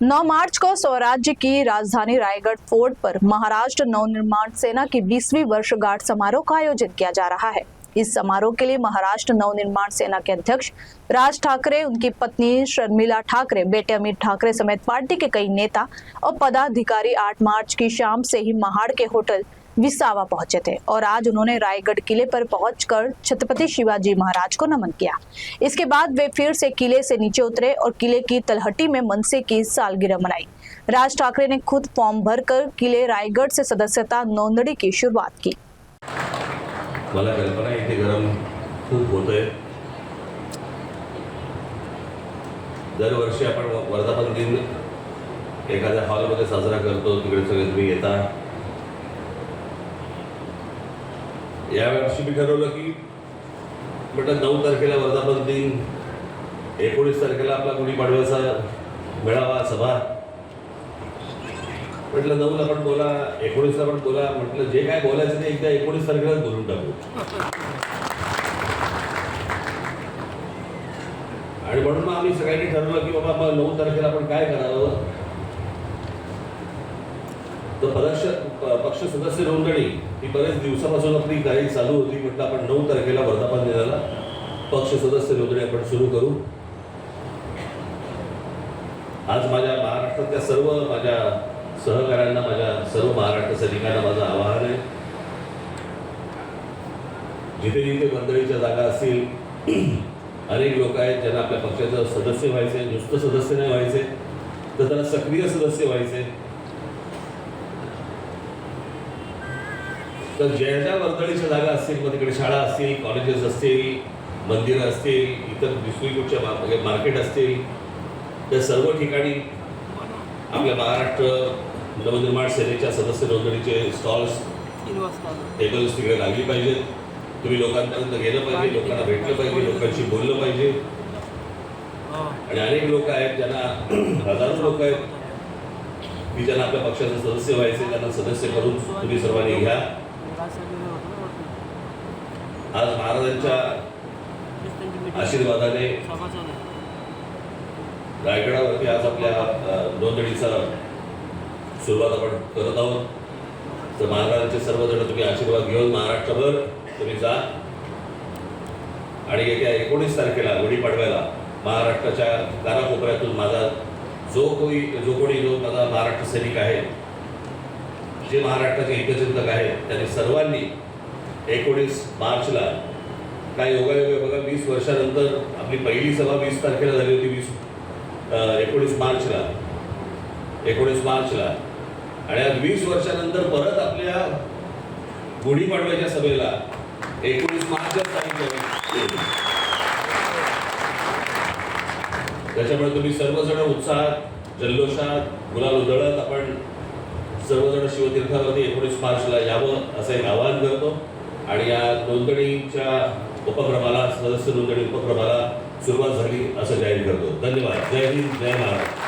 9 मार्च को स्वराज्य की राजधानी रायगढ़ फोर्ट पर महाराष्ट्र नवनिर्माण सेना की 20वीं वर्षगांठ समारोह का आयोजन किया जा रहा है। इस समारोह के लिए महाराष्ट्र नवनिर्माण सेना के अध्यक्ष राज ठाकरे, उनकी पत्नी शर्मिला ठाकरे, बेटे अमित ठाकरे समेत पार्टी के कई नेता और पदाधिकारी 8 मार्च की शाम से ही महाड़ के होटल विसावा पहुंचे थे और आज उन्होंने रायगढ़ किले पर पहुंचकर छत्रपति शिवाजी महाराज को नमन किया। इसके बाद वे फिर से किले से नीचे उतरे और किले की तलहटी में मनसे की सालगिरह मनाई। राज ठाकरे ने खुद फॉर्म भरकर किले रायगढ़ से सदस्यता नोंदणी की शुरुआत की। मला कल्पना इथे गरम खूप होतंय। दरवर्षी आपण वर्धापन दिन एखाद्या हॉलमध्ये साजरा करतो, तिकडे सगळे तुम्ही येता। यावर्षी मी ठरवलं की म्हटलं 9 तारखेला वर्धापन दिन, 19 तारखेला आपला गुढीपाडव्याचा मेळावा सभा, म्हटलं 9ला पण बोला, 19ला पण बोला, म्हटलं जे काय बोलायचं ते एकदा 19 तारखेलाच बोलून टाकू। आणि म्हणून मग आम्ही सगळ्यांनी ठरवलं की बाबा 9 तारखेला आपण काय करावं, तर पक्ष सदस्य नोंदणी ही बरेच दिवसापासून आपली काही चालू होती। म्हटलं आपण 9 तारखेला वर्धापन दिनाला पक्ष सदस्य नोंदणी आपण सुरू करू। आज माझ्या महाराष्ट्रातल्या सर्व माझ्या सहकाऱ्यांना, माझ्या सर्व महाराष्ट्र सैनिकांना माझं आवाहन आहे, जिथे जिथे मंडळीच्या जागा असतील, अनेक लोक आहेत ज्यांना आपल्या पक्षाचं सदस्य व्हायचे, नुसतं सदस्य नाही व्हायचे तर त्यांना सक्रिय सदस्य व्हायचे। तर ज्या ज्या वर्दळीच्या जागा असतील, मग तिकडे शाळा असतील, कॉलेजेस असतील, मंदिरं असतील, इतर दुसरीकडच्या मार्केट असतील, त्या सर्व ठिकाणी आपल्या महाराष्ट्र नवनिर्माण सेनेच्या सदस्य नोंदणीचे स्टॉल्स, टेबल्स तिकडे लागली पाहिजेत। तुम्ही लोकांपर्यंत गेलं पाहिजे, लोकांना भेटलं पाहिजे, लोकांशी बोललं पाहिजे। आणि अनेक लोक आहेत ज्यांना, हजारो लोक आहेत की ज्यांना आपल्या पक्षाचे सदस्य व्हायचे, त्यांना सदस्य करून तुम्ही सर्वांनी घ्या। आज महाराजांच्या आशीर्वादाने रायगडावरती आज आपल्या नोंदणीचा सुरुवात आपण करत आहोत। तर महाराजांचे सर्वजण तुम्ही आशीर्वाद घेऊन महाराष्ट्रभर तुम्ही जा आणि येत्या 19 तारखेला गुढीपाडव्याला महाराष्ट्राच्या कानाकोपऱ्यातून माझा जो कोणी माझा महाराष्ट्र सैनिक आहे, जे महाराष्ट्राचे हितचिंतक आहेत, त्यांनी सर्वांनी 19 मार्चला काय योगायोग आहे बघा, 20 वर्षानंतर आपली पहिली सभा 20 तारखेला झाली होती, 19 मार्चला आणि आज 20 वर्षानंतर परत आपल्या गुढीपाडव्याच्या सभेला 19 मार्चच तारीख। त्याच्यामुळे तुम्ही सर्वजण उत्साहात, जल्लोषात, गुलाल उधळत आपण सर्वजण शिवतीर्थावरती 19 मार्चला यावं असं एक आवाहन करतो। आणि या नोंदणीच्या उपक्रमाला, सदस्य नोंदणी उपक्रमाला सुरुवात झाली असं जाहीर करतो। धन्यवाद। जय हिंद, जय महाराष्ट्र।